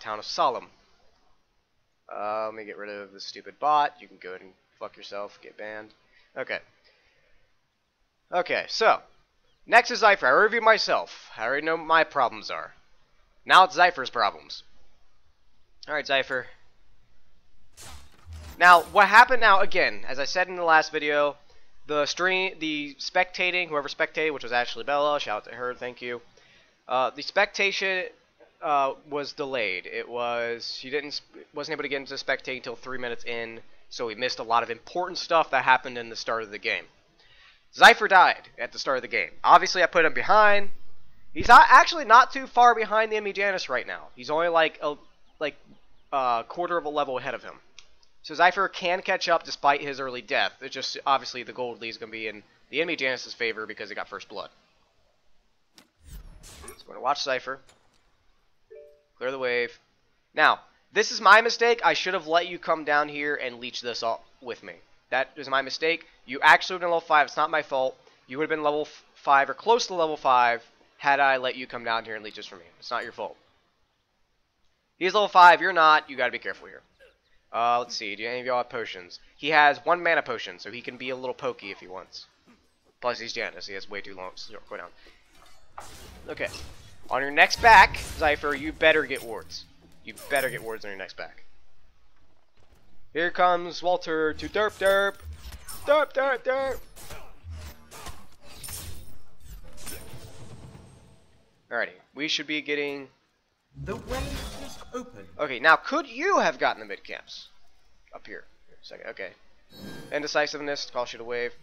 town of Solemn. Let me get rid of the stupid bot. You can go ahead and fuck yourself, get banned. Okay. Okay, so next is Zypher. I reviewed myself. I already know what my problems are. Now it's Zypher's problems. Alright, Zypher. Now, what happened now, again, as I said in the last video, the spectating, whoever spectated, which was actually Bella, shout out to her, thank you. The spectation was delayed. She wasn't able to get into spectating until 3 minutes in, so we missed a lot of important stuff that happened in the start of the game. Zypher died at the start of the game. Obviously, I put him behind. He's actually not too far behind the enemy Janus right now. He's only like a quarter of a level ahead of him. So Zypher can catch up despite his early death. It's just, obviously, the gold lead is going to be in the enemy Janus' favor because he got first blood. So we're going to watch Zypher. Clear the wave. Now, this is my mistake. I should have let you come down here and leech this up with me. That is my mistake. You actually would have been level 5. It's not my fault. You would have been level 5 or close to level 5 had I let you come down here and leech this for me. It's not your fault. He's level 5. You're not. You got to be careful here. Let's see. Do any of y'all have potions? He has 1 mana potion, so he can be a little pokey if he wants. Plus, he's Janus. He has way too long. So go down. Okay. On your next back, Zypher, you better get wards. You better get wards on your next back. Here comes Walter to derp derp. Derp derp derp. Alrighty. We should be getting... The way is open. Okay, now could you have gotten the mid camps? Up here. Second. Okay. Indecisiveness, call shoot a wave.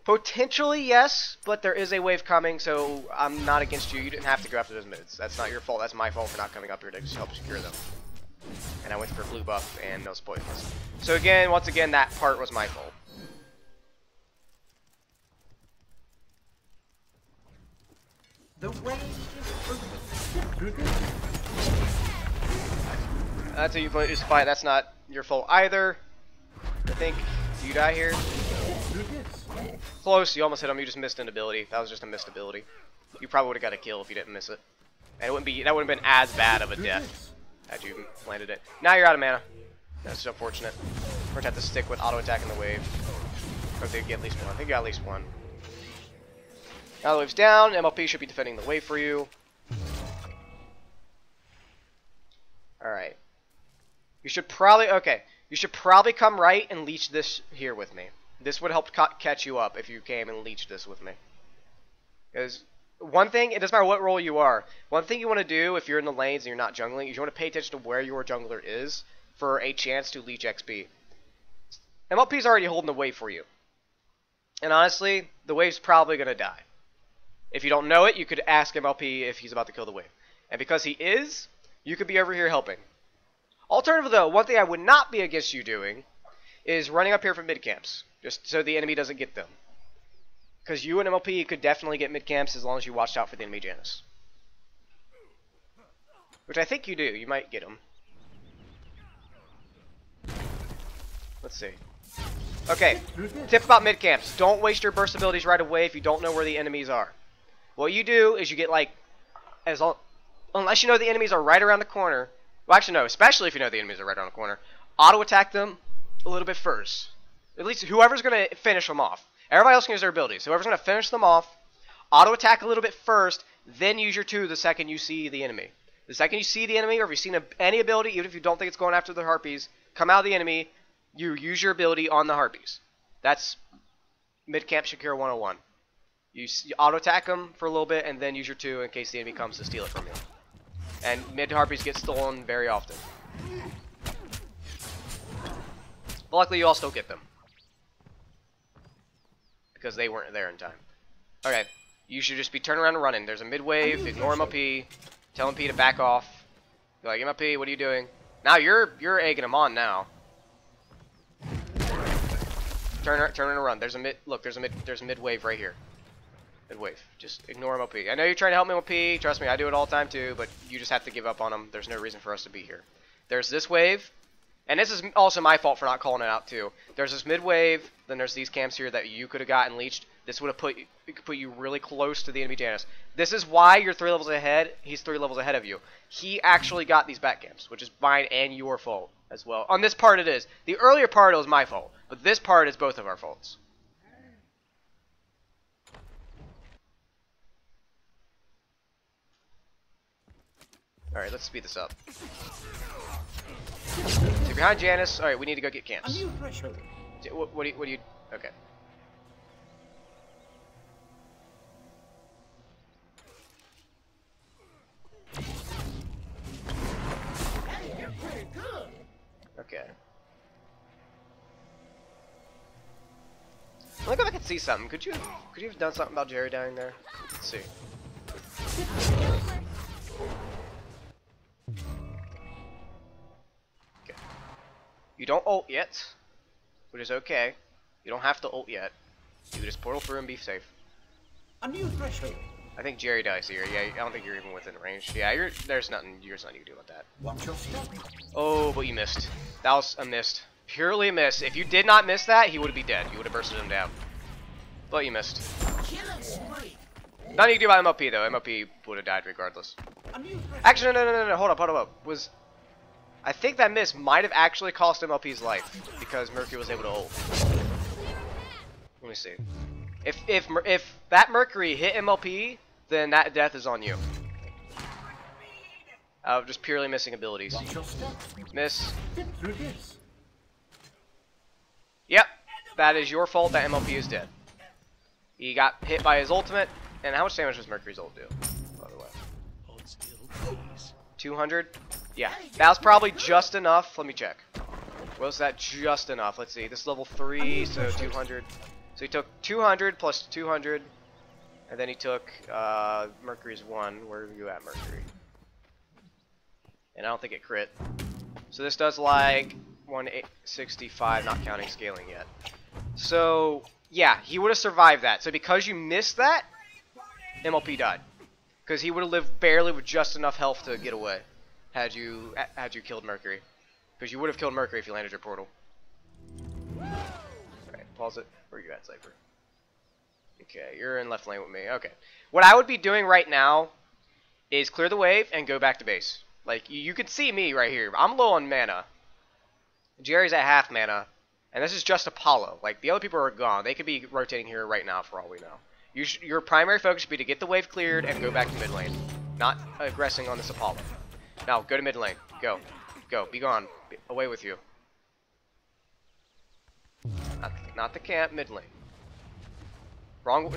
Potentially, yes, but there is a wave coming, so I'm not against you. You didn't have to go after those mids. That's not your fault. That's my fault for not coming up here to just help secure them. And I went for blue buff and no spoilers. So again, once again, that part was my fault. The way is open. That's how you play this fight. That's not your fault either. I think. Do you die here? Close. You almost hit him. You just missed an ability. That was just a missed ability. You probably would have got a kill if you didn't miss it. And that wouldn't have been as bad of a death had you landed it. Now you're out of mana. That's just unfortunate. We're going to have to stick with auto attack in the wave. Or they get at least one. I think you got at least one. Now the wave's down. MLP should be defending the wave for you. Alright. You should probably... Okay. You should probably come right and leech this here with me. This would help catch you up if you came and leeched this with me. Because one thing, it doesn't matter what role you are, one thing you want to do if you're in the lanes and you're not jungling is you want to pay attention to where your jungler is for a chance to leech XP. MLP's already holding the wave for you. And honestly, the wave's probably going to die. If you don't know it, you could ask MLP if he's about to kill the wave. And because he is, you could be over here helping. Alternatively though, one thing I would not be against you doing is running up here from mid camps. Just so the enemy doesn't get them. Because you and MLP could definitely get mid camps as long as you watched out for the enemy Janus. Which I think you do. You might get them. Let's see. Okay. Tip about mid camps. Don't waste your burst abilities right away if you don't know where the enemies are. What you do is you get like... unless you know the enemies are right around the corner. Well, actually no. Especially if you know the enemies are right around the corner. Auto attack them a little bit first. At least whoever's going to finish them off. Everybody else can use their abilities. Whoever's going to finish them off, auto attack a little bit first, then use your 2 the second you see the enemy. The second you see the enemy, or if you've seen any ability, even if you don't think it's going after the harpies, come out of the enemy, you use your ability on the harpies. That's mid-camp Shakira 101. You auto attack them for a little bit, and then use your 2 in case the enemy comes to steal it from you. And mid-harpies get stolen very often. But luckily you all still get them. Because they weren't there in time. Okay, you should just be turning around and running. There's a mid-wave, ignore MLP, tell MP to back off. You're like, MLP, what are you doing? Now you're egging him on now. Turn and run. There's a mid-wave right here. Mid-wave. Just ignore MLP. I know you're trying to help me MLP, trust me, I do it all the time too, but you just have to give up on him. There's no reason for us to be here. There's this wave. And this is also my fault for not calling it out too. There's this mid wave, then there's these camps here that you could have gotten leeched. This would have put you really close to the enemy Janus. This is why you're 3 levels ahead. He's 3 levels ahead of you. He actually got these back camps, which is mine and your fault as well. On this part it is. The earlier part it was my fault, but this part is both of our faults. Alright, let's speed this up. So you're behind Janus. Alright, we need to go get camps. What do you... Okay. Okay. Let me go back and see something. Could you have done something about Jerry dying there? Let's see. Okay. You don't ult yet, which is okay. You don't have to ult yet. You can just portal through and be safe. A new threshold. I think Jerry dies here. Yeah, I don't think you're even within range. Yeah, there's nothing you can do about that. Watch your step. Oh, but you missed. That was a miss. Purely a miss. If you did not miss that, he would be dead. You would have bursted him down. But you missed. Nothing you can do about MLP though. MLP would have died regardless. Actually, no. Hold up. I think that miss might have actually cost MLP's life because Mercury was able to ult. Let me see. If that Mercury hit MLP, then that death is on you. Just purely missing abilities. Miss. Yep, that is your fault that MLP is dead. He got hit by his ultimate, and how much damage does Mercury's ult do, by the way? 200? Yeah, that was probably just enough. Let me check. Was that just enough? Let's see, this is level 3, so 200. So he took 200 plus 200, and then he took Mercury's 1. Where are you at, Mercury? And I don't think it crit. So this does like 165, not counting scaling yet. So yeah, he would have survived that. So because you missed that, MLP died. Because he would have lived barely with just enough health to get away had you killed Mercury. Because you would have killed Mercury if you landed your portal. Alright, pause it. Where are you at, Zypher? Okay, you're in left lane with me. Okay. What I would be doing right now is clear the wave and go back to base. Like, you can see me right here. I'm low on mana. Jerry's at half mana. And this is just Apollo. Like, the other people are gone. They could be rotating here right now for all we know. Your primary focus should be to get the wave cleared and go back to mid lane. Not aggressing on this Apollo. Now, go to mid lane. Go. Go. Be gone. Away with you. Not the camp, mid lane. Wrong.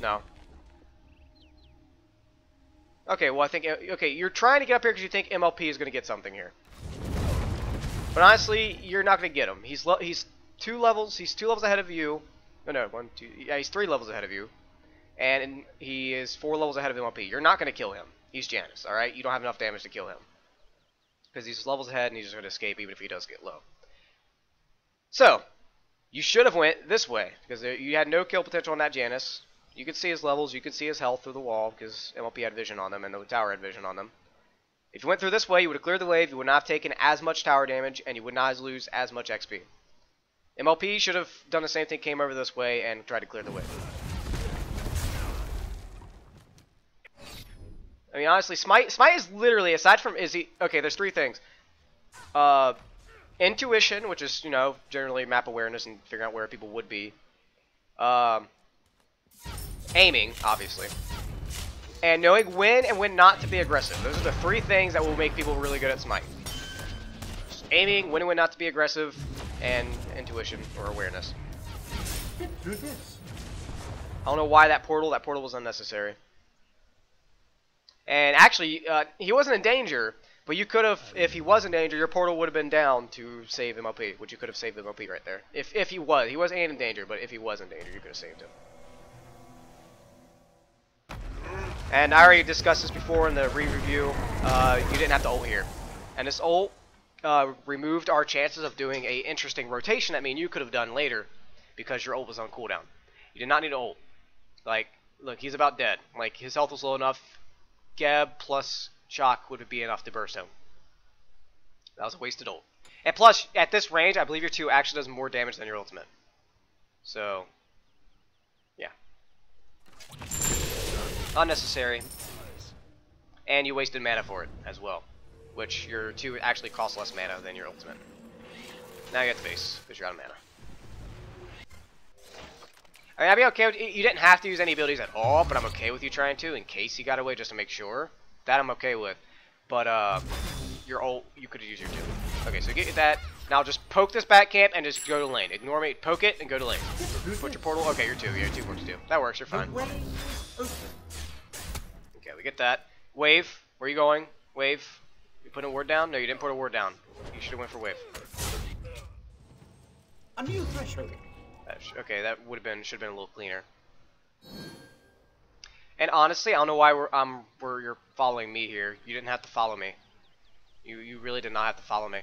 No. Okay, well I think, okay, you're trying to get up here because you think MLP is going to get something here. But honestly, you're not going to get him. He's 2 levels ahead of you. No, 1, 2, yeah, he's 3 levels ahead of you. And he is 4 levels ahead of MLP. You're not going to kill him. He's Janus, alright? You don't have enough damage to kill him. Because he's levels ahead and he's just going to escape even if he does get low. So, you should have went this way, because you had no kill potential on that Janus. You could see his levels, you could see his health through the wall, because MLP had vision on them, and the tower had vision on them. If you went through this way, you would have cleared the wave, you would not have taken as much tower damage, and you would not lose as much XP. MLP should have done the same thing, came over this way, and tried to clear the wave. I mean, honestly, Smite is literally, aside from, okay, there's 3 things. Intuition, which is, generally map awareness and figuring out where people would be. Aiming, obviously. And knowing when and when not to be aggressive. Those are the 3 things that will make people really good at Smite. Just aiming, when and when not to be aggressive, and intuition, or awareness. I don't know why that portal was unnecessary. And actually, he wasn't in danger. But you could have, if he was in danger, your portal would have been down to save MLP, which you could have saved MLP right there. If he wasn't in danger, but if he was in danger, you could have saved him. And I already discussed this before in the re-review. You didn't have to ult here, and this ult removed our chances of doing a interesting rotation that me and you could have done later, because your ult was on cooldown. You did not need to ult. Like, look, he's about dead. Like, his health was low enough. Geb plus shock would be enough to burst him. That was a wasted ult. And plus, at this range, I believe your 2 actually does more damage than your ultimate. So, yeah. Unnecessary. And you wasted mana for it as well. Which your 2 actually costs less mana than your ultimate. Now you have to base, because you're out of mana. I mean, I'd be okay with, you didn't have to use any abilities at all, but I'm okay with you trying to, in case you got away, just to make sure. That I'm okay with. But, your ult, you could use your 2. Okay, so get that. Now just poke this back camp and just go to lane. Ignore me, poke it, and go to lane. Put your portal, okay, you're 2, yeah, 2 works too. That works, you're fine. Okay, we get that. Wave, where are you going? Wave. You put a ward down? No, you didn't put a ward down. You should have went for wave. A new threshold. Okay, that should have been a little cleaner. And honestly, I don't know why you're following me here. You didn't have to follow me. You really did not have to follow me.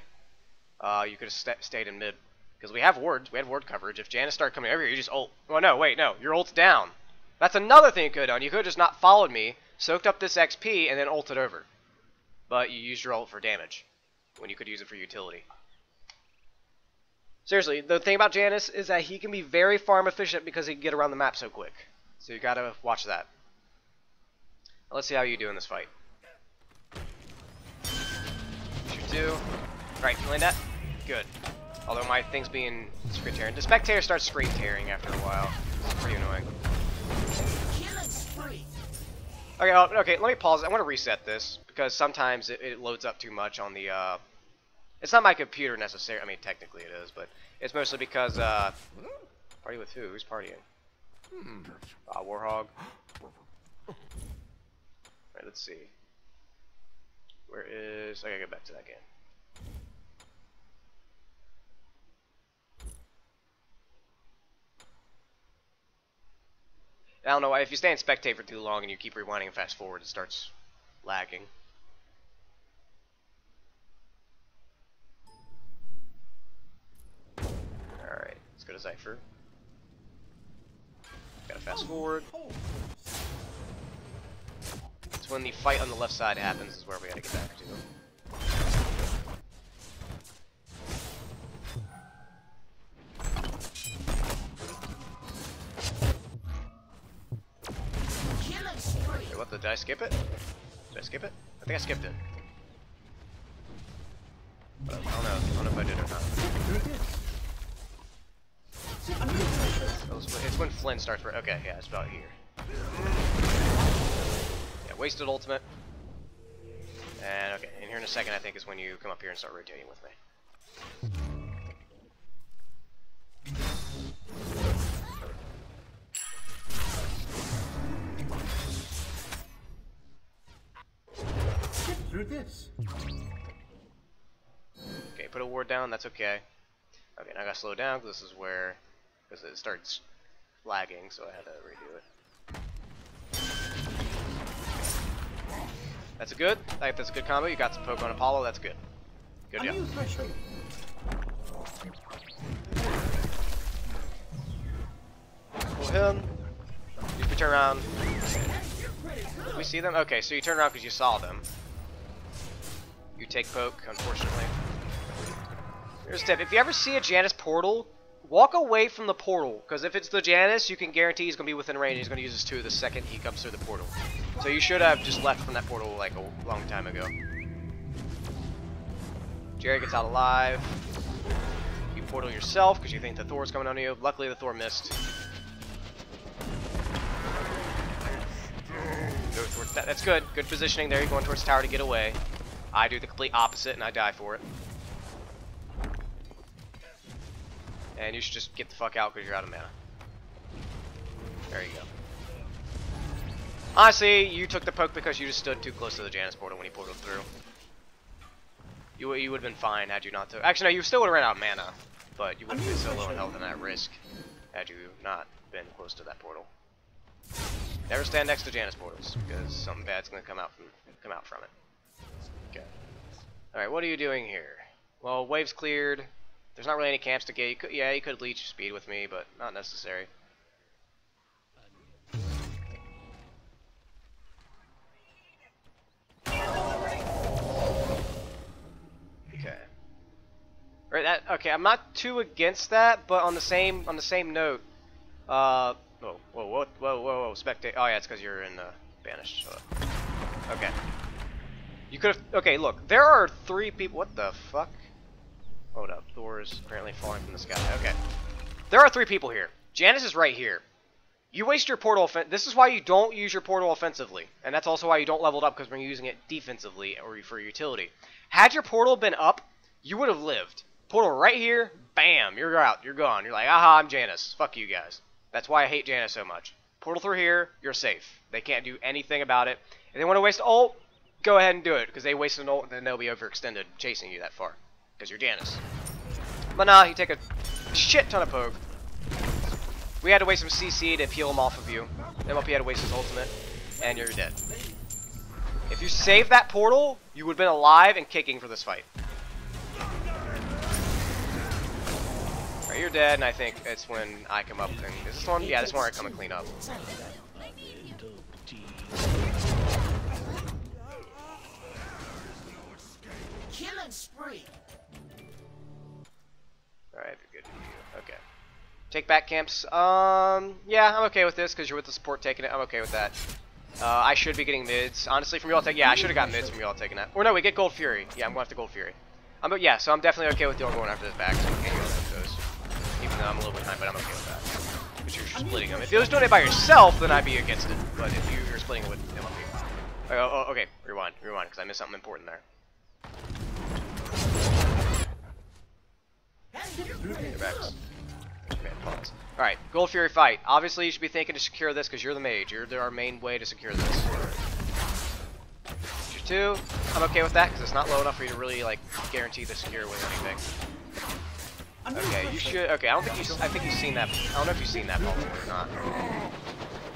You could have stayed in mid, because we have wards. We had ward coverage. If Janice started coming over here, you just ult. Oh no, wait, no, your ult's down. That's another thing you could have done. You could have just not followed me, soaked up this XP, and then ulted over. But you used your ult for damage when you could use it for utility. Seriously, the thing about Janice is that he can be very farm efficient because he can get around the map so quick. So you gotta watch that. Now let's see how you do in this fight. Shoot 2. Right, you land that? Good. Although my thing's being screen tearing. The spectator starts screen tearing after a while. It's pretty annoying. Okay, okay, let me pause. I want to reset this because sometimes it loads up too much on the it's not my computer necessarily. I mean, technically it is, but it's mostly because party with who? Who's partying? Warhog. Alright, let's see. Where is... I gotta get back to that game. I don't know why. If you stay in spectate for too long and you keep rewinding and fast forward, it starts lagging. Alright, let's go to Zypher. Gotta fast forward. It's when the fight on the left side happens is where we gotta get back to. Wait, what? Did I skip it? Did I skip it? I think I skipped it. But I don't know if I did or not. It's when Flynn starts. Okay, yeah, it's about here. Yeah, wasted ultimate. And okay, and here in a second, I think is when you come up here and start rotating with me. Through this. Okay, put a ward down. That's okay. Okay, now I gotta slow down because this is where, because it starts lagging, so I had to redo it. That's good. Like, that's a good combo. You got some poke on Apollo. That's good. Good job. Pull him. You can turn around. Did we see them? Okay, so you turn around because you saw them. You take poke, unfortunately. Here's a tip. If you ever see a Janus portal, walk away from the portal. Because if it's the Janus, you can guarantee he's going to be within range. He's going to use his 2 the second he comes through the portal. So you should have just left from that portal like a long time ago. Jerry gets out alive. You portal yourself because you think the Thor's coming on you. Luckily the Thor missed. Go towards that. That's good. Good positioning there. You're going towards tower to get away. I do the complete opposite and I die for it. And you should just get the fuck out because you're out of mana. There you go. Honestly, you took the poke because you just stood too close to the Janus portal when he portaled through. You would have been fine had you not took. Actually, no, you still would have ran out of mana, but you wouldn't have been so low in health and at risk had you not been close to that portal. Never stand next to Janus portals because something bad's gonna come out from it. Okay. All right, what are you doing here? Well, wave's cleared. There's not really any camps to get. You could leech speed with me, but not necessary. Okay. Right. That. Okay. I'm not too against that, but on the same note. Whoa. Spectate. Oh yeah, it's because you're in banished. So. Okay. You could have. Okay. Look. There are 3 people. What the fuck? Hold up. Thor's apparently falling from the sky. Okay. There are 3 people here. Janice is right here. You waste your portal this is why you don't use your portal offensively. And that's also why you don't level it up, because we're using it defensively or for utility. Had your portal been up, you would have lived. Portal right here, bam, you're out, you're gone. You're like, aha, I'm Janice. Fuck you guys. That's why I hate Janice so much. Portal through here, you're safe. They can't do anything about it. If they want to waste ult, go ahead and do it, because they wasted an ult and then they'll be overextended chasing you that far. Because you're Janice. But nah, you take a shit ton of poke. We had to waste some CC to peel him off of you. MLP had to waste his ultimate, and you're dead. If you saved that portal, you would have been alive and kicking for this fight. Alright, you're dead, and I think it's when I come up and... Is this one? Yeah, this one I come and clean up. Killing spree. Alright, good. Okay. Take back camps. Yeah, I'm okay with this because you're with the support taking it. I'm okay with that. I should be getting mids. Honestly, from you all taking. Yeah, I should have got mids from you all taking that. Or no, we get Gold Fury. Yeah, I'm going after Gold Fury. But yeah, so I'm definitely okay with you all going after this back. So I can't go after those. Even though I'm a little behind, but I'm okay with that. Because you're splitting them. If you was doing it by yourself, then I'd be against it. But if you're splitting it with MLP. Oh, okay. Rewind, because I missed something important there. Okay, pause. Alright, Gold Fury fight. Obviously, you should be thinking to secure this because you're the mage. You're our main way to secure this. Tier 2, I'm okay with that because it's not low enough for you to really, like, guarantee the secure with anything. Okay, you should. Okay, I think you've seen that. I don't know if you've seen that before or not.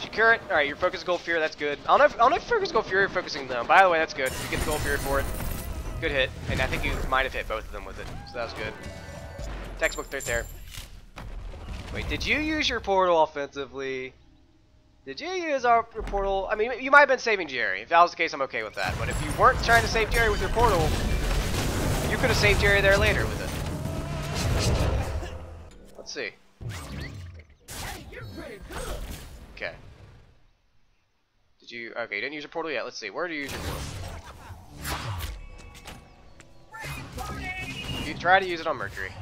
Secure it. Alright, you're focused Gold Fury, that's good. I don't know if you focus Gold Fury or focusing them. By the way, that's good. You get the Gold Fury for it. Good hit. And I think you might have hit both of them with it. So that was good. Textbook right there. Wait, did you use your portal offensively? Did you use your portal? I mean, you might have been saving Jerry. If that was the case, I'm okay with that. But if you weren't trying to save Jerry with your portal, you could have saved Jerry there later with it. Let's see. Okay. Did you? Okay, you didn't use your portal yet. Let's see. Where do you use your portal? You try to use it on Mercury.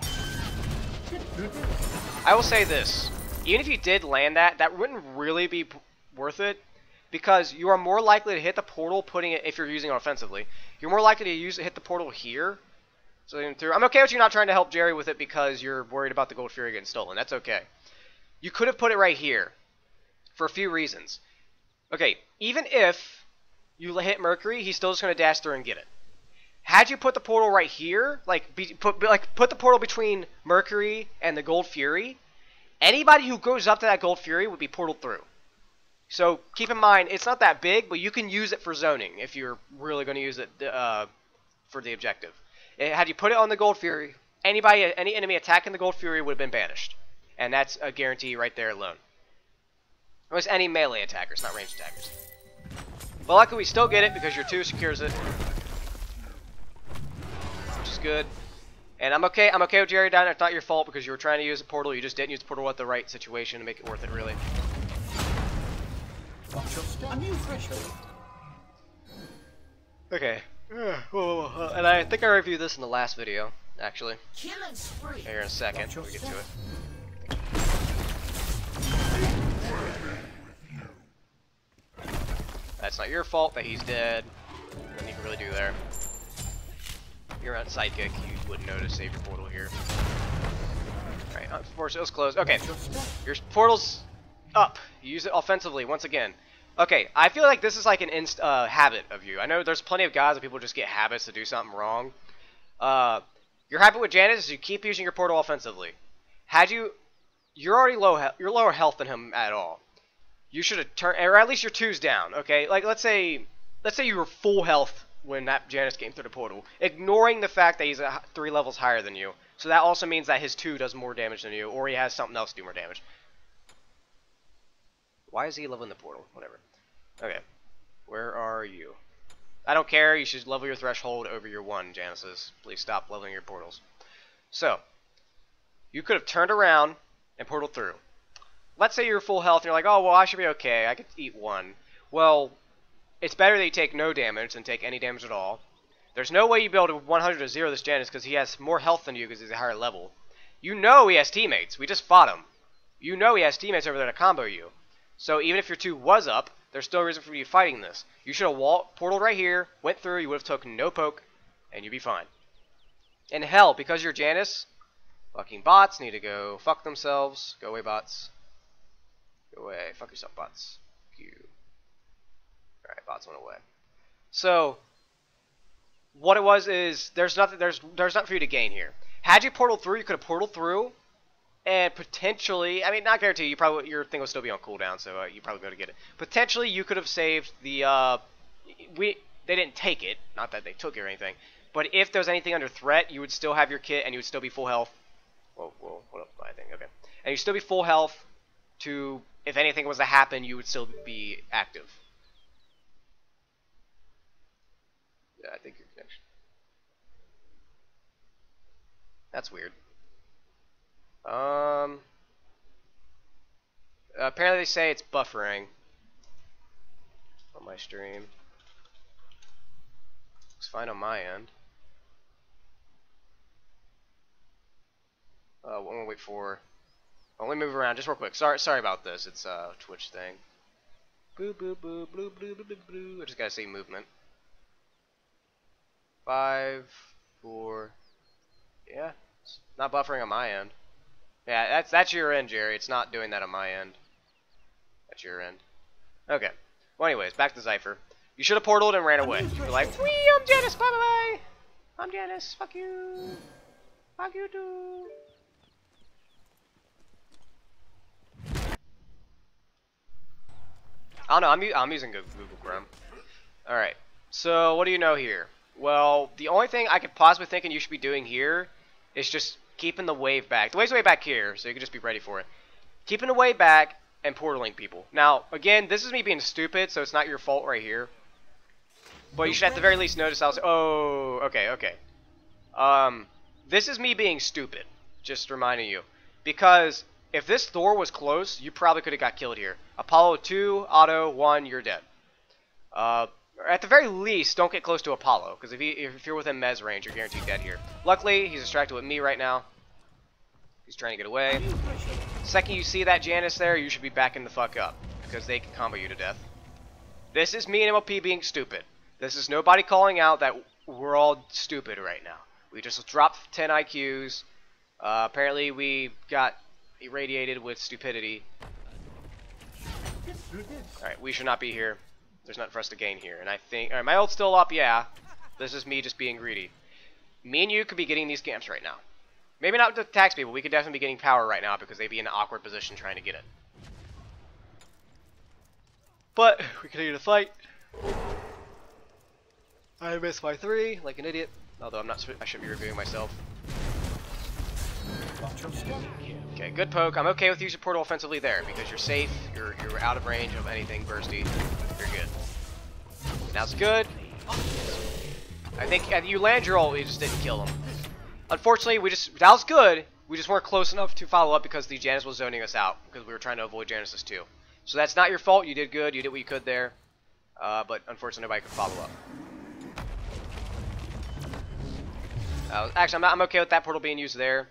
I will say this, even if you did land that, that wouldn't really be worth it, because you are more likely to hit the portal putting it, if you're using it offensively, you're more likely to hit the portal here. So I'm okay with you not trying to help Jerry with it because you're worried about the Gold Fury getting stolen. That's okay. You could have put it right here for a few reasons. Okay, even if you hit Mercury, he's still just going to dash through and get it. Had you put the portal right here, put the portal between Mercury and the Gold Fury, anybody who goes up to that Gold Fury would be portaled through. So keep in mind, it's not that big, but you can use it for zoning if you're really going to use it for the objective. Had you put it on the Gold Fury, any enemy attacking the Gold Fury would have been banished, and that's a guarantee right there alone. It was any melee attackers, not ranged attackers. But luckily, we still get it because your 2 secures it. Good, and I'm okay with Jerry down there. It's not your fault because you were trying to use a portal. You just didn't use the portal at the right situation to make it worth it, really. A new threshold. Okay. And I think I reviewed this in the last video, actually. Killing spree. Here in a second, we get to it. That's not your fault that he's dead. Nothing you can really do there. You're on sidekick, you wouldn't know to save your portal here. Alright, unfortunately, it was closed. Okay, your portal's up. You use it offensively once again. Okay, I feel like this is like an habit of you. I know there's plenty of guys that people just get habits to do something wrong. Your habit with Janice is you keep using your portal offensively. You're already you're lower health than him at all. You should have turned, or at least your 2's down. Okay, like let's say you were full health when that Janice came through the portal, ignoring the fact that he's 3 levels higher than you. So that also means that his 2 does more damage than you, or he has something else to do more damage. Why is he leveling the portal? Whatever. Okay. Where are you? I don't care. You should level your threshold over your 1, Janices. Please stop leveling your portals. So, you could have turned around and portaled through. Let's say you're full health and you're like, oh, well, I should be okay. I could eat 1. Well, it's better that you take no damage than take any damage at all. There's no way you'd be able to 100 to 0 this Janus because he has more health than you because he's a higher level. You know he has teammates. We just fought him. You know he has teammates over there to combo you. So even if your 2 was up, there's still a reason for you fighting this. You should have portaled right here, went through, you would have took no poke, and you'd be fine. And hell, because you're Janus, fucking bots need to go fuck themselves. Go away, bots. Go away. Fuck yourself, bots. Fuck you. Alright, bots went away. So, what it was is, there's nothing for you to gain here. Had you portaled through, you could have portaled through, and potentially, I mean, not guarantee, your thing will still be on cooldown, so you probably be able to get it. Potentially, you could have saved the, they didn't take it, not that they took it or anything, but if there was anything under threat, you would still have your kit, and you would still be full health. Whoa, what up, I think, okay. And you'd still be full health to, if anything was to happen, you would still be active. Yeah, I think your connection. That's weird. Apparently they say it's buffering on my stream. Looks fine on my end. I'm gonna wait for. Let me move around just real quick. Sorry about this. It's a Twitch thing. Boo boo boo boo boo boo boo boo. I just gotta say movement. 5, 4. Yeah, it's not buffering on my end. Yeah, that's your end, Jerry. It's not doing that on my end. That's your end. Okay. Well, anyways, back to Zypher. You should have portaled and ran away. You were like, wee, I'm Janus, bye bye. I'm Janus. Fuck you. Fuck you too. I don't know. I'm using Google Chrome. All right. So what do you know here? Well, the only thing I could possibly think you should be doing here is just keeping the wave back. The wave's way back here, so you can just be ready for it. Keeping the wave back and portaling people. Now, again, this is me being stupid, so it's not your fault right here. But you should at the very least notice I was... Oh, okay. This is me being stupid. Just reminding you. Because if this Thor was close, you probably could have got killed here. Apollo 2, Auto 1, you're dead. At the very least, don't get close to Apollo, because if you're within Mez range, you're guaranteed dead here. Luckily, he's distracted with me right now. He's trying to get away. Second you see that Janus there, you should be backing the fuck up, because they can combo you to death. This is me and MLP being stupid. This is nobody calling out that we're all stupid right now. We just dropped 10 IQs. Apparently we got irradiated with stupidity. Alright, we should not be here. There's nothing for us to gain here. And I think... Alright, my ult's still up, yeah. This is me just being greedy. Me and you could be getting these camps right now. Maybe not to tax people. We could definitely be getting power right now because they'd be in an awkward position trying to get it. But, we continue to fight. I missed my 3 like an idiot. Although I should be reviewing myself. Okay, good poke. I'm okay with using portal offensively there because you're safe. You're out of range of anything bursty. You're good. Now it's good. I think you land your ult, you just didn't kill him. Unfortunately, that was good. We just weren't close enough to follow up because the Janus was zoning us out because we were trying to avoid Janus's too. So that's not your fault. You did good. You did what you could there. But unfortunately, nobody could follow up. Actually, I'm okay with that portal being used there.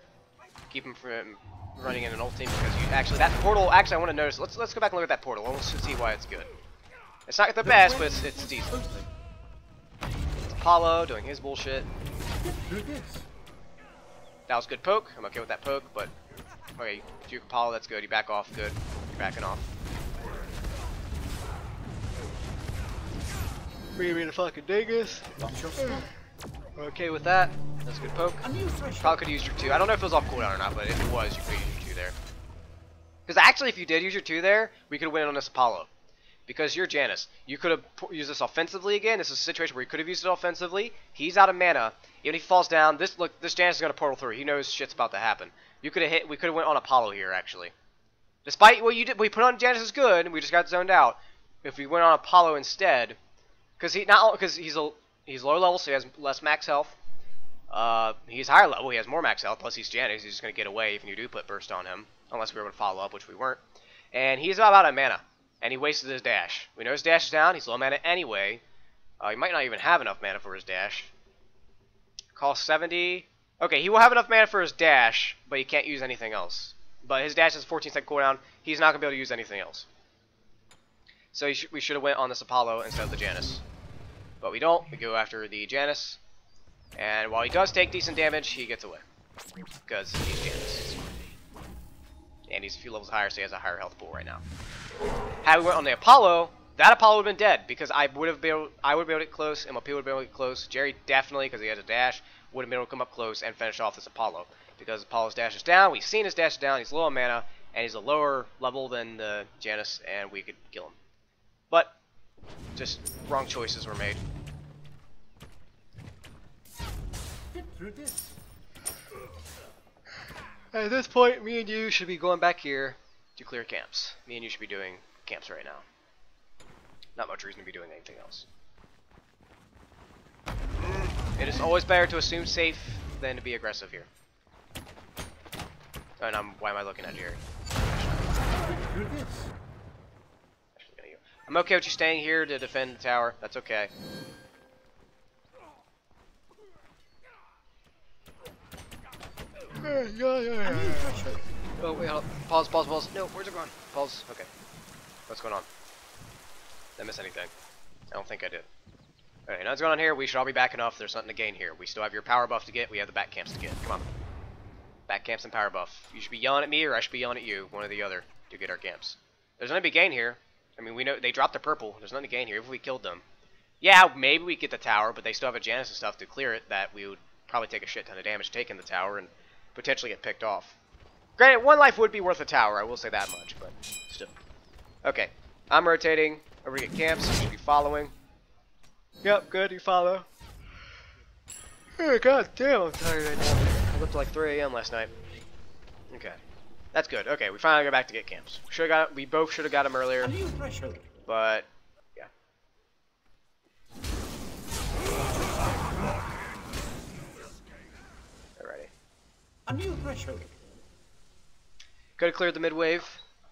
Keep him from running in an ult team because that portal. Actually, I want to notice. Let's go back and look at that portal. Let's see why it's good. It's not the best, but it's decent. It's Apollo doing his bullshit. That was good poke. I'm okay with that poke, but okay, Duke Apollo, that's good. You back off, good. You're backing off. Bring me to fucking dingus. Okay with that. That's a good poke. Probably could have used your 2. I don't know if it was off cooldown or not, but if it was, you could have used your 2 there. Because actually, if you did use your 2 there, we could have win on this Apollo. Because you're Janus. You could have used this offensively again. This is a situation where you could have used it offensively. He's out of mana. Even if he falls down, this Janus is going to portal through. He knows shit's about to happen. You could have hit. We could have went on Apollo here, actually. Despite what you did, we put on Janus is good, and we just got zoned out. If we went on Apollo instead, because he's lower level, so he has less max health. He's higher level, he has more max health. Plus he's Janus, he's just gonna get away if you do put burst on him, unless we were able to follow up, which we weren't. And he's about out of mana, and he wasted his dash. We know his dash is down. He's low mana anyway. He might not even have enough mana for his dash. Cost 70. Okay, he will have enough mana for his dash, but he can't use anything else. But his dash has a 14-second cooldown. He's not going to be able to use anything else. So we should have went on this Apollo instead of the Janus. But we don't. We go after the Janus. And while he does take decent damage, he gets away. Because he's Janus. And he's a few levels higher, so he has a higher health pool right now. Had we went on the Apollo, that Apollo would have been dead. Because I would be able to get close, MLP would have been able to get close. Jerry definitely, because he has a dash, would have been able to come up close and finish off this Apollo. Because Apollo's dash is down, we've seen his dash down, he's low on mana, and he's a lower level than the Janus, and we could kill him. But, just wrong choices were made. Get through this. At this point, me and you should be going back here to clear camps. Me and you should be doing camps right now. Not much reason to be doing anything else. It is always better to assume safe than to be aggressive here. And why am I looking at Jerry? I'm okay with you staying here to defend the tower. That's okay. Oh wait, hold on. Pause. No, where's it going? Pause. Okay. What's going on? Did I miss anything? I don't think I did. Alright, nothing's going on here. We should all be backing off. There's nothing to gain here. We still have your power buff to get. We have the back camps to get. Come on. Back camps and power buff. You should be yelling at me, or I should be yelling at you, one or the other, to get our camps. There's nothing to gain here. I mean, we know they dropped the purple. There's nothing to gain here. If we killed them, yeah, maybe we get the tower, but they still have a Janus and stuff to clear it. That we would probably take a shit ton of damage taking the tower and potentially get picked off. Granted, one life would be worth a tower. I will say that much, but still. Okay, I'm rotating over to get camps. You should be following. Yep, good. You follow. Oh, God damn, I'm tired right now. I slept till like 3 AM last night. Okay, that's good. Okay, we finally got back to get camps. We both should have got them earlier, but yeah. Alrighty. A new threshold. Could have cleared the mid wave.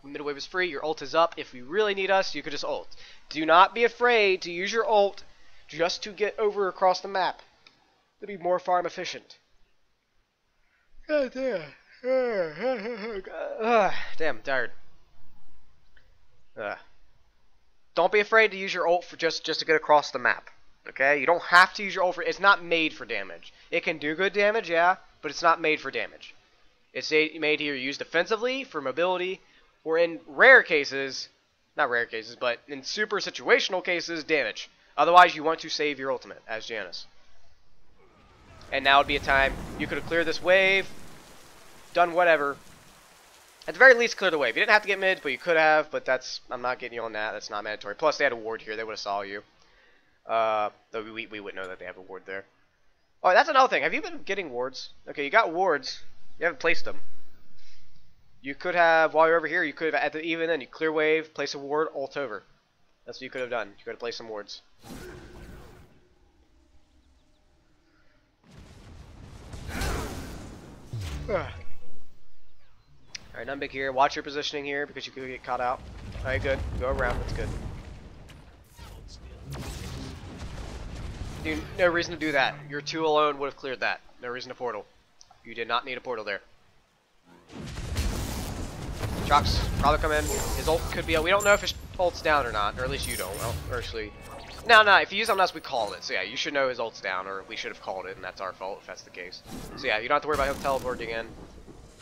The mid wave is free. Your ult is up. If you really need us, you could just ult. Do not be afraid to use your ult just to get over across the map. To be more farm efficient. God damn. Damn, I'm tired. Don't be afraid to use your ult for just to get across the map. Okay? You don't have to use your ult for... It's not made for damage. It can do good damage, yeah, but it's not made for damage. It's made here used defensively, for mobility, or in rare cases... Not rare cases, but in super situational cases, damage. Otherwise, you want to save your ultimate as Janus. And now would be a time you could have cleared this wave, done whatever. At the very least, clear the wave. You didn't have to get mid, but you could have. But that's I'm not getting you on that. That's not mandatory. Plus, they had a ward here. They would have saw you. Though we wouldn't know that they have a ward there. Oh, that's another thing. Have you been getting wards? Okay, you got wards. You haven't placed them. You could have, while you're over here, you could have, even then, you clear wave, place a ward, ult over. That's what you could have done. You could have placed some wards. Alright, none big here. Watch your positioning here because you could get caught out. Alright, good. Go around. That's good. Dude, no reason to do that. Your 2 alone would have cleared that. No reason to portal. You did not need a portal there. Chox probably come in. His ult could be... We don't know if his ult's down or not. Or at least you don't. Well, or actually... No, if you use on us, we call it. So yeah, you should know his ult's down, or we should have called it, and that's our fault if that's the case. So yeah, you don't have to worry about him teleporting in.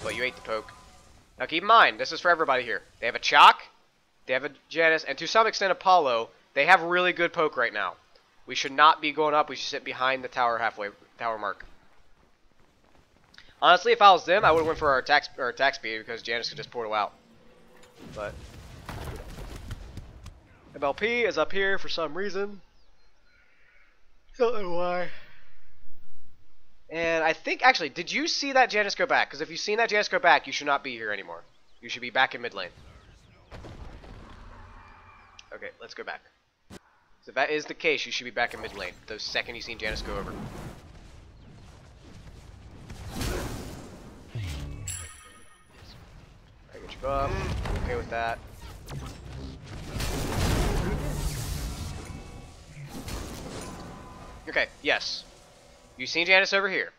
But you ate the poke. Now keep in mind, this is for everybody here. They have a Chalk, they have a Janus, and to some extent Apollo. They have really good poke right now. We should not be going up. We should sit behind the tower tower mark. Honestly, if I was them, I would have went for our attack speed because Janus could just portal out. But MLP is up here for some reason. Don't know why. And I think, actually, did you see that Janus go back? Because if you've seen that Janus go back, you should not be here anymore. You should be back in mid lane. Okay, let's go back. So if that is the case, you should be back in mid lane the second you seen Janus go over. I get your buff. Okay with that. Okay, yes. You've seen Janus over here.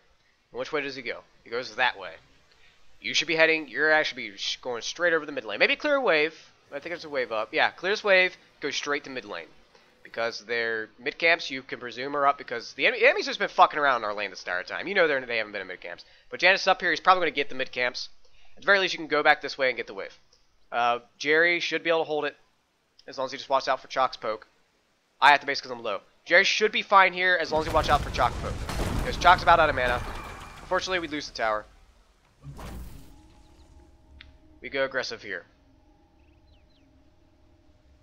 And which way does he go? He goes that way. You should be heading, you're actually going straight over the mid lane. Maybe clear a wave. I think there's a wave up. Yeah, clear this wave, go straight to mid lane. Because their mid camps, you can presume, are up because the enemy's just been fucking around in our lane this entire time. You know they haven't been in mid camps. But Janus is up here, he's probably going to get the mid camps. At the very least, you can go back this way and get the wave. Jerry should be able to hold it, as long as he just watches out for Chalk's poke. I have to base because I'm low. Jerry should be fine here, as long as he watches out for Chalk's poke. Because Chalk's about out of mana. Unfortunately, we lose the tower. We go aggressive here.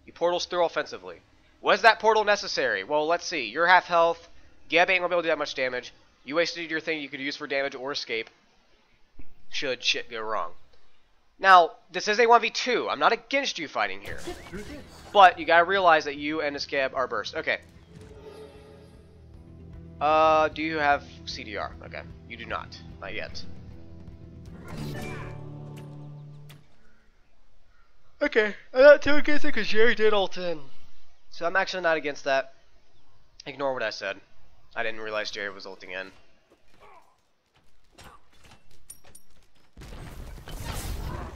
He portals through offensively. Was that portal necessary? Well, let's see. You're half health. Geb ain't gonna be able to do that much damage. You wasted your thing you could use for damage or escape. Should shit go wrong. Now, this is a 1v2. I'm not against you fighting here. But you gotta realize that you and this Geb are burst. Okay. Do you have CDR? Okay. You do not. Not yet. Okay. I'm not too against it because Jerry did ult in. So I'm actually not against that. Ignore what I said. I didn't realize Jerry was ulting in.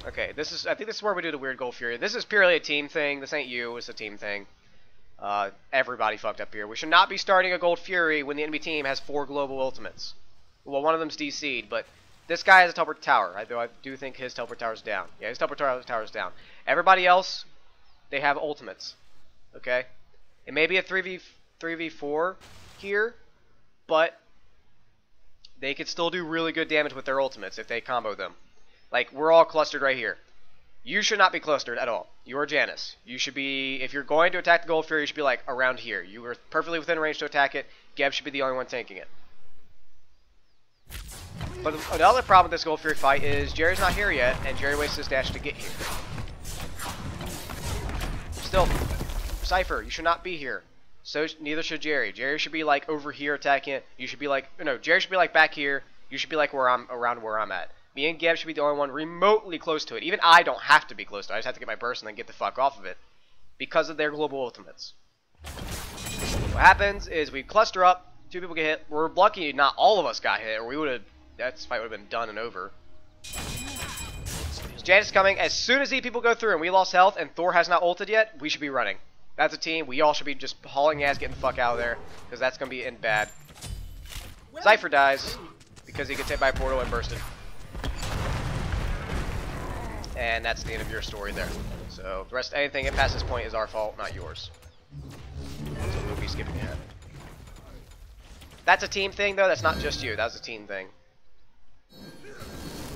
Okay, this is, I think this is where we do the weird Gold Fury. This is purely a team thing. This ain't you, it's a team thing. Everybody fucked up here. We should not be starting a Gold Fury when the enemy team has 4 global ultimates. Well, one of them's DC'd, but this guy has a teleport tower. I do think his teleport tower's down. Yeah, his teleport tower's down. Everybody else, they have ultimates. Okay? It may be a 3v4 here, but they could still do really good damage with their ultimates if they combo them. Like, we're all clustered right here. You should not be clustered at all. You are Janus. You should be, if you're going to attack the Gold Fury, you should be like around here. You are perfectly within range to attack it. Geb should be the only one tanking it. But the other problem with this Gold Fury fight is Jerry's not here yet, and Jerry wastes his dash to get here. Still, Zypher, you should not be here. So neither should Jerry. Jerry should be like over here attacking it. You should be like, no, Jerry should be like back here. You should be like around where I'm at. Me and Geb should be the only one remotely close to it. Even I don't have to be close to it. I just have to get my burst and then get the fuck off of it. Because of their global ultimates. What happens is we cluster up, 2 people get hit. We're lucky not all of us got hit, or we would have, that fight would have been done and over. So Janus is coming. As soon as these people go through and we lost health and Thor has not ulted yet, we should be running. That's a team. We all should be just hauling ass, getting the fuck out of there. Because that's going to be in bad. Zypher dies because he gets hit by a portal and bursted. And that's the end of your story there. So the rest, anything past this point is our fault, not yours. So we'll be skipping ahead. That's a team thing though, that's not just you, that's a team thing.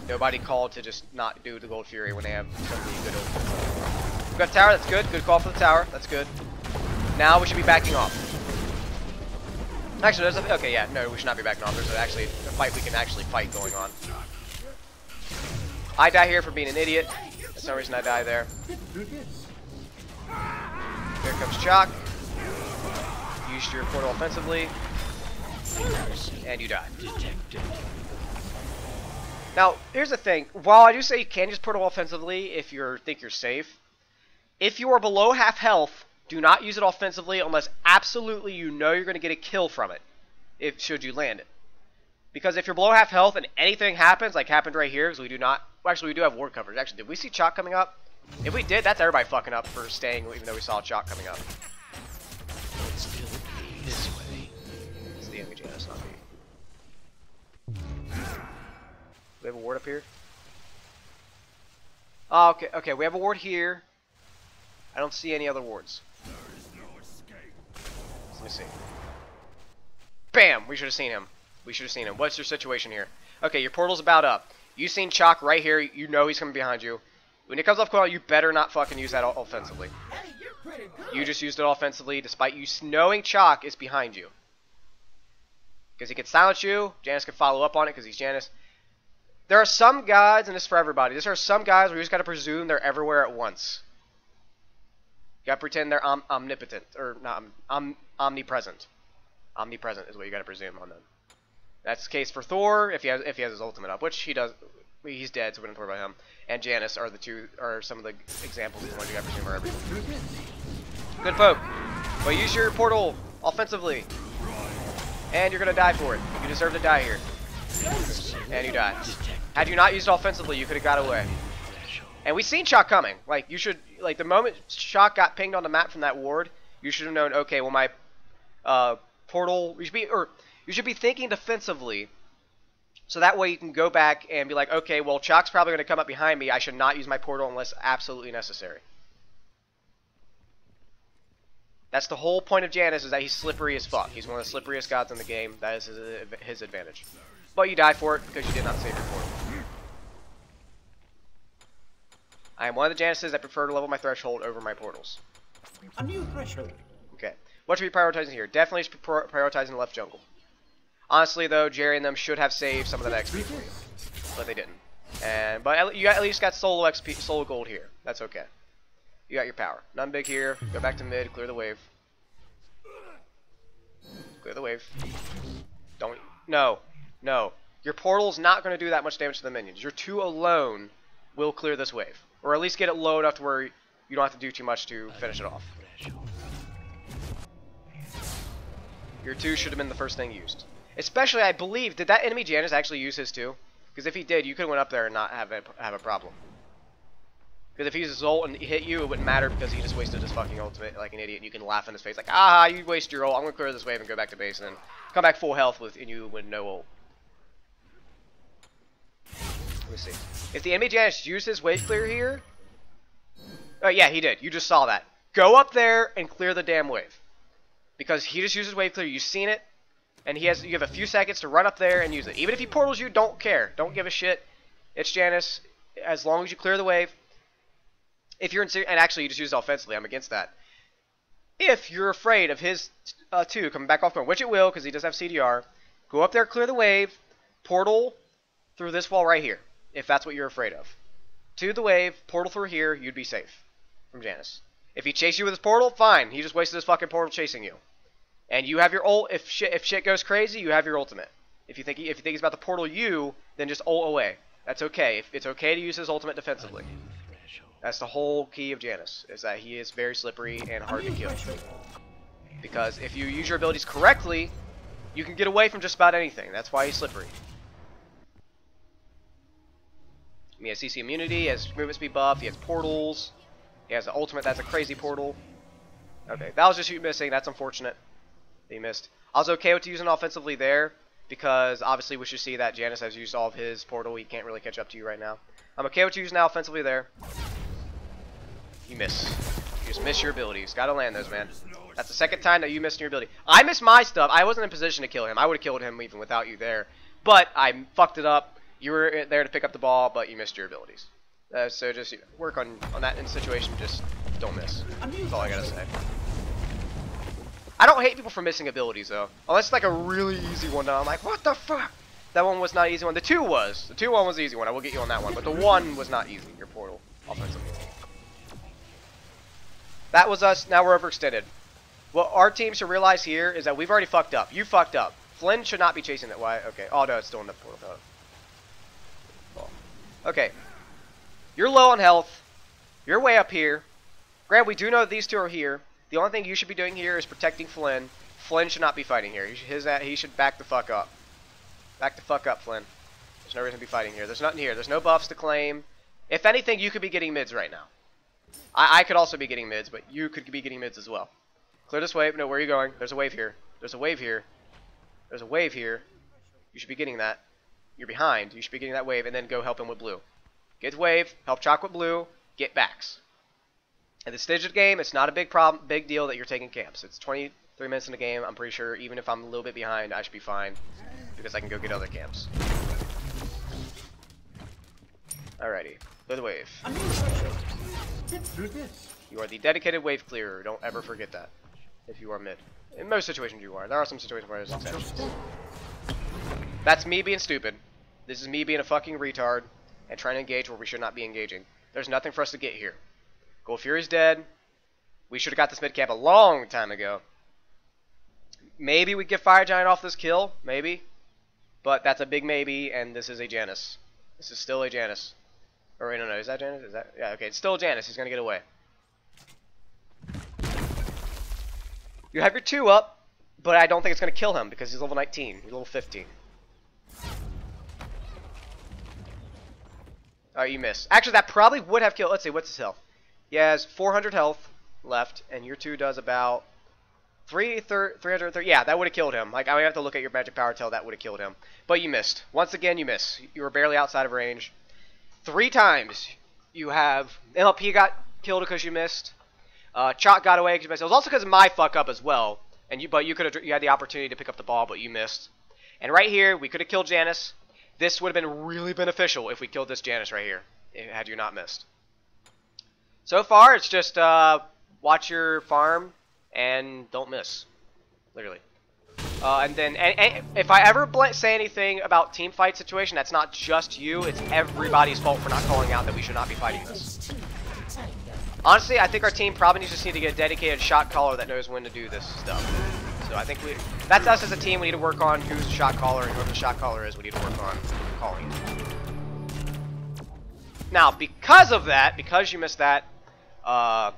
Nobody called to just not do the Gold Fury when they have something good open. We've got a tower, that's good. Good call for the tower, that's good. Now we should be backing off. Actually, there's a, okay, yeah, no, we should not be backing off. There's actually a fight we can actually fight going on. I die here for being an idiot. That's no reason I die there. Here comes Chalk. Use your portal offensively. And you die. Now, here's the thing. While I do say you can use portal offensively if you think you're safe, if you are below half health, do not use it offensively unless absolutely you know you're going to get a kill from it. Should you land it. Because if you're below half health and anything happens, like happened right here, because we do not... Well, actually, we do have ward coverage. Actually, did we see Chalk coming up? If we did, that's everybody fucking up for staying, even though we saw Chalk coming up. It's still this way. It's the enemy Janus, not me. We have a ward up here? Oh, okay, okay, we have a ward here. I don't see any other wards. Let me see. Bam! We should have seen him. We should have seen him. What's your situation here? Okay, your portal's about up. You seen Chalk right here. You know he's coming behind you. When it comes off cooldown, you better not fucking use that offensively. You just used it offensively despite you knowing Chalk is behind you. Because he can silence you. Janus can follow up on it because he's Janus. There are some guys, and this is for everybody, there are some guys where you just got to presume they're everywhere at once. You gotta pretend they're omnipotent, or not omnipresent. Omnipresent is what you gotta presume on them. That's the case for Thor if he has his ultimate up, which he does. He's dead, so we don't worry about him. And Janice are some of the examples of the ones you gotta presume are everything. Good poke. But use your portal offensively, and you're gonna die for it. You deserve to die here, and you die. Had you not used it offensively, you could have got away. And we've seen shock coming. Like, you should, like, the moment shock got pinged on the map from that ward, you should have known, okay, well, my portal, you should be thinking defensively, so that way you can go back and be like, okay, well, shock's probably going to come up behind me. I should not use my portal unless absolutely necessary. That's the whole point of Janus, is that he's slippery as fuck. He's one of the slipperiest gods in the game. That is his advantage. But you die for it because you did not save your portal. I am one of the Januses that prefer to level my threshold over my portals. A new threshold. Okay. What should we be prioritizing here? Definitely prioritizing the left jungle. Honestly, though, Jerry and them should have saved some of that XP for you. But they didn't. But you at least got solo XP, solo gold here. That's okay. You got your power. None big here. Go back to mid. Clear the wave. Clear the wave. Don't. No. No. Your portal's not going to do that much damage to the minions. Your 2 alone will clear this wave. Or at least get it low enough to where you don't have to do too much to finish it off. Your 2 should have been the first thing used. Especially, I believe, did that enemy Janus actually use his 2? Because if he did, you could have went up there and not have a problem. Because if he used his ult and hit you, it wouldn't matter because he just wasted his fucking ultimate like an idiot. And you can laugh in his face like, ah, you wasted your ult. I'm going to clear this wave and go back to base and then come back full health with you with no ult. Let me see. If the enemy Janus used his wave clear here... Oh, yeah, he did. You just saw that. Go up there and clear the damn wave. Because he just used his wave clear. You've seen it. And you have a few seconds to run up there and use it. Even if he portals you, don't care. Don't give a shit. It's Janus. As long as you clear the wave. If you're in... And actually, you just use it offensively. I'm against that. If you're afraid of his 2 coming back off, which it will because he does have CDR, go up there, clear the wave, portal through this wall right here. If that's what you're afraid of. To the wave, portal through here, you'd be safe from Janus. If he chased you with his portal, fine. He just wasted his fucking portal chasing you. And you have your ult. If shit goes crazy, you have your ultimate. If you think he's about to portal you, then just ult away. That's okay. It's okay to use his ultimate defensively. That's the whole key of Janus, is that he is very slippery and hard to kill. Because if you use your abilities correctly, you can get away from just about anything. That's why he's slippery. He has CC immunity, he has movement speed buff, he has portals, he has the ultimate, that's a crazy portal. Okay, that was just you missing, that's unfortunate that he missed. I was okay with using offensively there, because obviously we should see that Janus has used all of his portal, he can't really catch up to you right now. I'm okay with you using now offensively there. You miss. You just miss your abilities. Gotta land those, man. That's the second time that you missed your ability. I missed my stuff. I wasn't in position to kill him. I would have killed him even without you there. But I fucked it up. You were there to pick up the ball, but you missed your abilities. So just work on that in situation. Just don't miss. That's all I gotta say. I don't hate people for missing abilities, though. Unless it's like a really easy one. I'm like, what the fuck? That one was not an easy one. The 2 was. The 2-1 was the easy one. I will get you on that one. But the 1 was not easy. Your portal offensively. That was us. Now we're overextended. What our team should realize here is that we've already fucked up. You fucked up. Flynn should not be chasing that. Why? Okay. Oh, no. It's still in the portal. Oh. Okay. You're low on health. You're way up here. Grant, we do know that these 2 are here. The only thing you should be doing here is protecting Flynn. Flynn should not be fighting here. He should back the fuck up. Back the fuck up, Flynn. There's no reason to be fighting here. There's nothing here. There's no buffs to claim. If anything, you could be getting mids right now. I could also be getting mids, but you could be getting mids as well. Clear this wave. No, where are you going? There's a wave here. There's a wave here. There's a wave here. You should be getting that. You're behind. You should be getting that wave, and then go help him with blue. Get the wave. Help Chalk with blue. Get backs. At this stage of the game, it's not a big deal that you're taking camps. It's 23 minutes in the game. I'm pretty sure even if I'm a little bit behind, I should be fine because I can go get other camps. Alrighty. Clear the wave. You are the dedicated wave clearer. Don't ever forget that. If you are mid. In most situations you are. There are some situations where there's exceptions. That's me being stupid. This is me being a fucking retard and trying to engage where we should not be engaging. There's nothing for us to get here. Gold Fury's dead. We should have got this mid camp a long time ago. Maybe we get Fire Giant off this kill, maybe. But that's a big maybe, and this is a Janus. This is still a Janus. Or wait, no, is that Janus? Is that? Yeah, okay, it's still Janus. He's gonna get away. You have your 2 up, but I don't think it's gonna kill him because he's level 19. He's level 15. Alright, you miss. Actually, that probably would have killed. Let's see, what's his health? He has 400 health left, and your 2 does about 330. Yeah, that would have killed him. Like, I would have to look at your magic power to tell that would have killed him. But you missed. Once again, you miss. You were barely outside of range. 3 times you have MLP got killed because you missed. Chalk got away because you missed. It was also because of my fuck up as well. And you had the opportunity to pick up the ball, but you missed. And right here, we could have killed Janus. This would have been really beneficial if we killed this Janus right here, had you not missed. So far, it's just watch your farm and don't miss, literally. And then if I ever say anything about team fight situation, that's not just you, it's everybody's fault for not calling out that we should not be fighting this. Honestly, I think our team probably just needs to get a dedicated shot caller that knows when to do this stuff. So I think that's us as a team. We need to work on who's the shot caller, and whoever the shot caller is, we need to work on calling it. Now, because of that, because you missed that, well,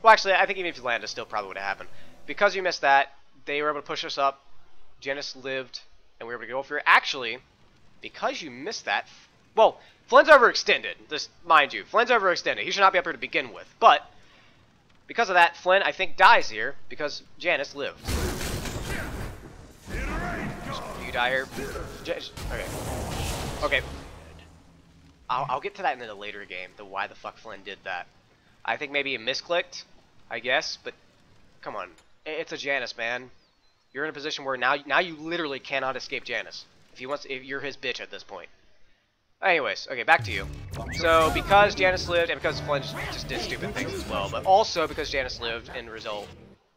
actually, I think even if you landed, it still probably would have happened. Because you missed that, they were able to push us up. Janus lived, and we were able to go over here. Actually, because you missed that, well, Flynn's overextended. Just mind you, Flynn's overextended. He should not be up here to begin with. But because of that, Flynn, I think, dies here because Janus lived. You die here. Okay. Okay. I'll get to that in a later game. The why the fuck Flynn did that. I think maybe he misclicked, I guess, but come on, it's a Janus, man. You're in a position where now you literally cannot escape Janus. If you're his bitch at this point. Anyways, okay, back to you. So because Janus lived, and because Flynn just did stupid things as well, but also because Janus lived, and result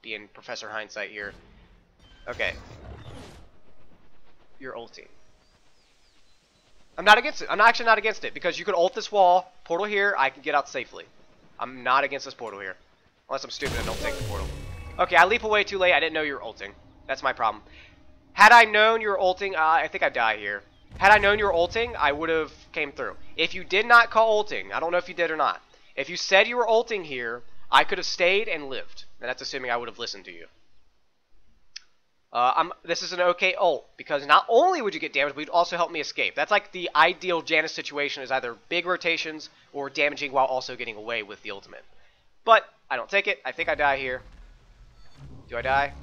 being Professor Hindsight here. Okay. You're ulting. I'm not against it. I'm actually not against it because you could ult this wall, portal here, I can get out safely. I'm not against this portal here. Unless I'm stupid and don't take the portal. Okay, I leap away too late. I didn't know you were ulting. That's my problem. Had I known you were ulting, I think I die here. Had I known you were ulting, I would have came through. If you did not call ulting, I don't know if you did or not. If you said you were ulting here, I could have stayed and lived. And that's assuming I would have listened to you. This is an okay ult, because not only would you get damage, but you'd also help me escape. That's like the ideal Janus situation, is either big rotations or damaging while also getting away with the ultimate. But I don't take it. I think I die here. Do I die?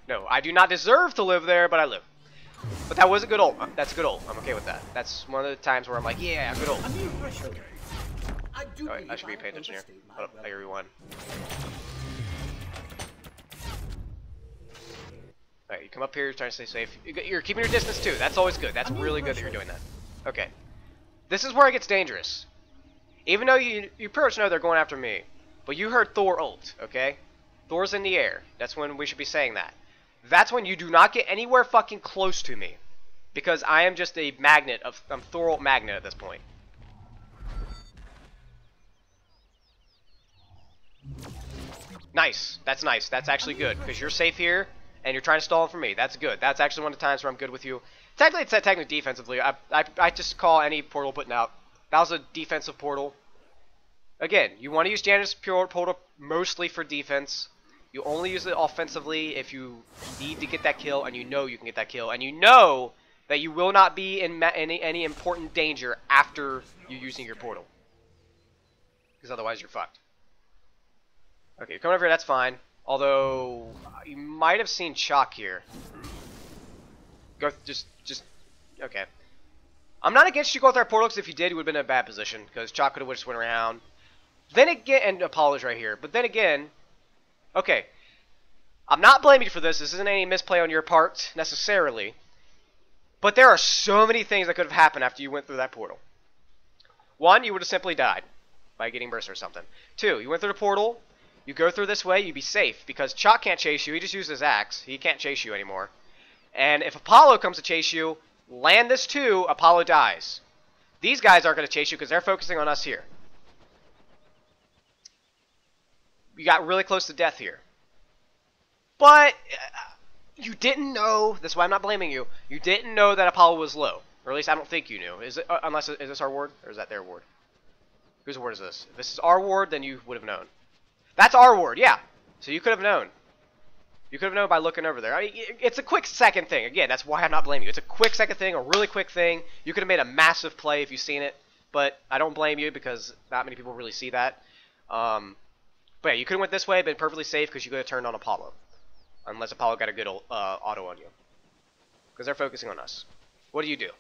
No, I do not deserve to live there, but I live. But that was a good ult. That's a good ult. I'm okay with that. That's one of the times where I'm like, yeah, good ult. Alright, I should be paying attention here. Hold up, I rewind. Alright, you come up here, you're trying to stay safe. You're keeping your distance too. That's always good. That's really good that you're doing that. Okay. This is where it gets dangerous. Even though you pretty much know they're going after me. But you heard Thor ult, okay? Thor's in the air. That's when we should be saying that. That's when you do not get anywhere fucking close to me. Because I am just a magnet of... I'm Thor ult magnet at this point. Nice. That's nice. That's actually good. Because you're safe here. And you're trying to stall for me. That's good. That's actually one of the times where I'm good with you. Technically, it's technically defensively. I just call any portal putting out. That was a defensive portal. Again, you want to use Janus portal mostly for defense. You only use it offensively if you need to get that kill, and you know you can get that kill, and you know that you will not be in any important danger after you using your portal. Because otherwise, you're fucked. Okay, you're coming over here. That's fine. Although, you might have seen Chalk here. Go, just, okay. I'm not against you going with our portal, because if you did, you would have been in a bad position, because Chalk could have just went around. Then again, and Apollo's right here, but then again, okay. I'm not blaming you for this. This isn't any misplay on your part, necessarily. But there are so many things that could have happened after you went through that portal. One, you would have simply died by getting burst or something. Two, you went through the portal. You go through this way, you'd be safe, because Chalk can't chase you. He just used his axe. He can't chase you anymore. And if Apollo comes to chase you, land this too, Apollo dies. These guys aren't going to chase you because they're focusing on us here. You got really close to death here. But you didn't know. That's why I'm not blaming you. You didn't know that Apollo was low, or at least I don't think you knew. Is it? Unless is this our ward or is that their ward? Whose ward is this? If this is our ward, then you would have known. That's our ward, yeah. So you could have known. You could have known by looking over there. I mean, it's a quick second thing. Again, that's why I'm not blaming you. It's a quick second thing, a really quick thing. You could have made a massive play if you've seen it, but I don't blame you because not many people really see that. But yeah, you could have went this way, been perfectly safe because you could have turned on Apollo. Unless Apollo got a good auto on you. Because they're focusing on us. What do?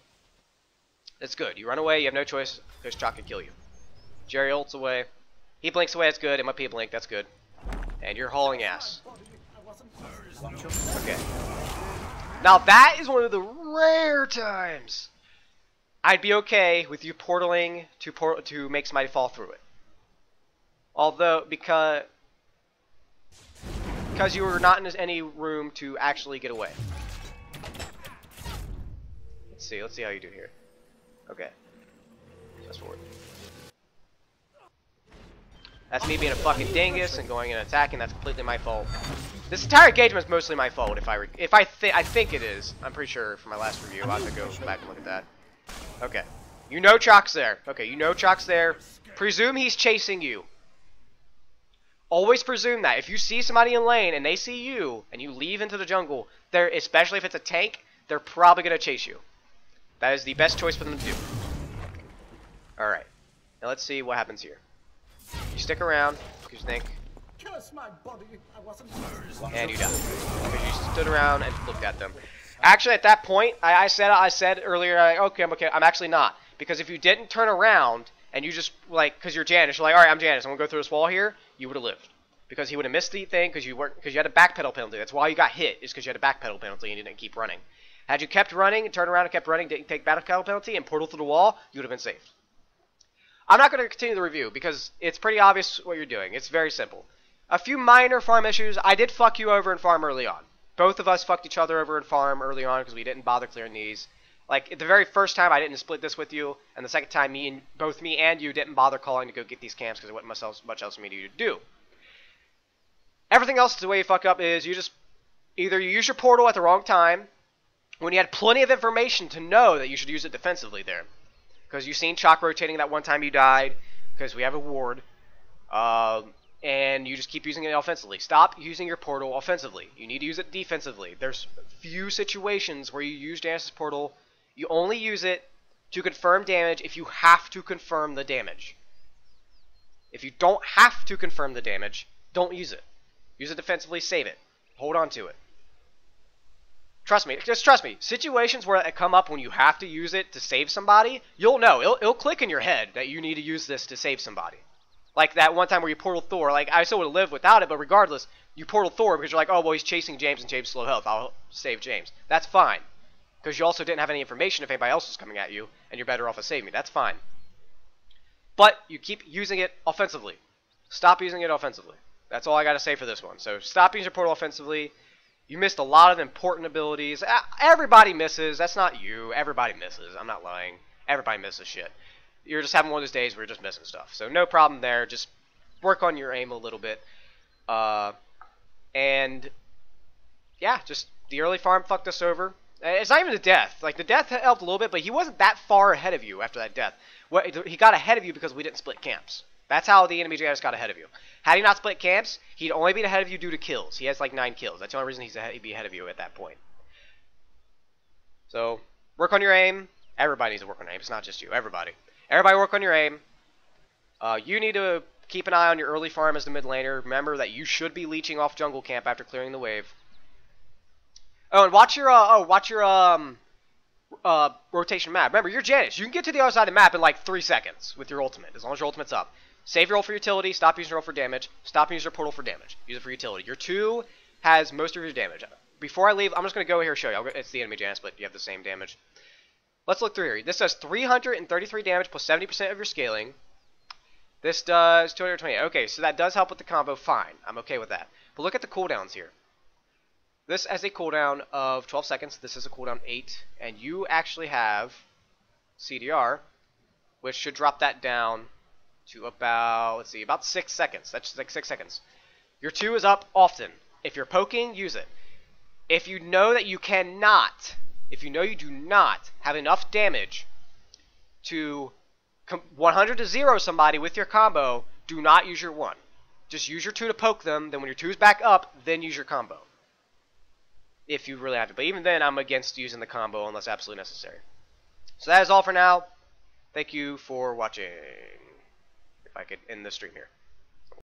It's good. You run away, you have no choice, because Chalk can kill you. Jerry ults away. He blinks away, that's good. MIP blink, that's good. And you're hauling ass. Okay. Now that is one of the rare times I'd be okay with you portaling to make somebody fall through it. Although, because you were not in any room to actually get away. Let's see how you do here. Okay. Fast forward. That's me being a fucking dingus and going and attacking. That's completely my fault. This entire engagement is mostly my fault. I think it is. I'm pretty sure from my last review. I'll have to go back and look at that. Okay. You know Chalk's there. Okay, you know Chalk's there. Presume he's chasing you. Always presume that. If you see somebody in lane and they see you and you leave into the jungle, especially if it's a tank, they're probably going to chase you. That is the best choice for them to do. Alright. Now let's see what happens here. You stick around because you think, and you die because you stood around and looked at them. Actually, at that point, I said earlier, okay, I'm okay. I'm actually not, because if you didn't turn around and you just because you're Janice, you're like, all right, I'm Janice, I'm gonna go through this wall here. You would have lived, because he would have missed the thing because you had a backpedal penalty. That's why you got hit, is because you had a backpedal penalty and you didn't keep running. Had you kept running and turned around and kept running, didn't take backpedal penalty and portal through the wall, you would have been safe. I'm not going to continue the review because it's pretty obvious what you're doing. It's very simple. A few minor farm issues. I did fuck you over in farm early on. Both of us fucked each other over in farm early on because we didn't bother clearing these. Like, the very first time I didn't split this with you, and the second time both me and you didn't bother calling to go get these camps because there wasn't much else for me to do. Everything else, the way you fuck up is either you use your portal at the wrong time when you had plenty of information to know that you should use it defensively there. Because you've seen Chalk rotating that one time you died, because we have a ward, and you just keep using it offensively. Stop using your portal offensively. You need to use it defensively. There's few situations where you use Janice's portal. You only use it to confirm damage if you have to confirm the damage. If you don't have to confirm the damage, don't use it. Use it defensively, save it. Hold on to it. Trust me, just trust me. Situations where it come up when you have to use it to save somebody, you'll know. It'll click in your head that you need to use this to save somebody. Like that one time where you portal Thor. Like, I still would have lived without it, but regardless, you portal Thor because you're like, oh, well, he's chasing James and James' slow health. I'll save James. That's fine. Because you also didn't have any information if anybody else was coming at you, and you're better off to save me. That's fine. But you keep using it offensively. Stop using it offensively. That's all I got to say for this one. So stop using your portal offensively. You missed a lot of important abilities. Everybody misses. That's not you. Everybody misses. I'm not lying. Everybody misses shit. You're just having one of those days where you're just missing stuff. So no problem there. Just work on your aim a little bit. And yeah, just the early farm fucked us over. It's not even the death. Like, the death helped a little bit, but he wasn't that far ahead of you after that death. He got ahead of you because we didn't split camps. That's how the enemy Janice got ahead of you. Had he not split camps, he'd only be ahead of you due to kills. He has like 9 kills. That's the only reason he'd be ahead of you at that point. So, work on your aim. Everybody needs to work on aim. It's not just you. Everybody. Everybody work on your aim. You need to keep an eye on your early farm as the mid laner. Remember that you should be leeching off jungle camp after clearing the wave. Oh, and watch your rotation map. Remember, you're Janice. You can get to the other side of the map in like 3 seconds with your ultimate, as long as your ultimate's up. Save your ult for utility. Stop using your ult for damage. Stop using your portal for damage. Use it for utility. Your 2 has most of your damage. Before I leave, I'm just going to go here and show you. It's the enemy Janice, but you have the same damage. Let's look through here. This does 333 damage plus 70% of your scaling. This does 228. Okay, so that does help with the combo. Fine. I'm okay with that. But look at the cooldowns here. This has a cooldown of 12 seconds. This is a cooldown 8. And you actually have CDR, which should drop that down to about, let's see, about 6 seconds. That's like 6 seconds. Your 2 is up often. If you're poking, use it. If you know that you cannot, if you know you do not have enough damage to 100 to 0 somebody with your combo, do not use your 1. Just use your 2 to poke them, then when your 2 is back up, then use your combo. If you really have to. But even then, I'm against using the combo unless absolutely necessary. So that is all for now. Thank you for watching. If I could end the stream here.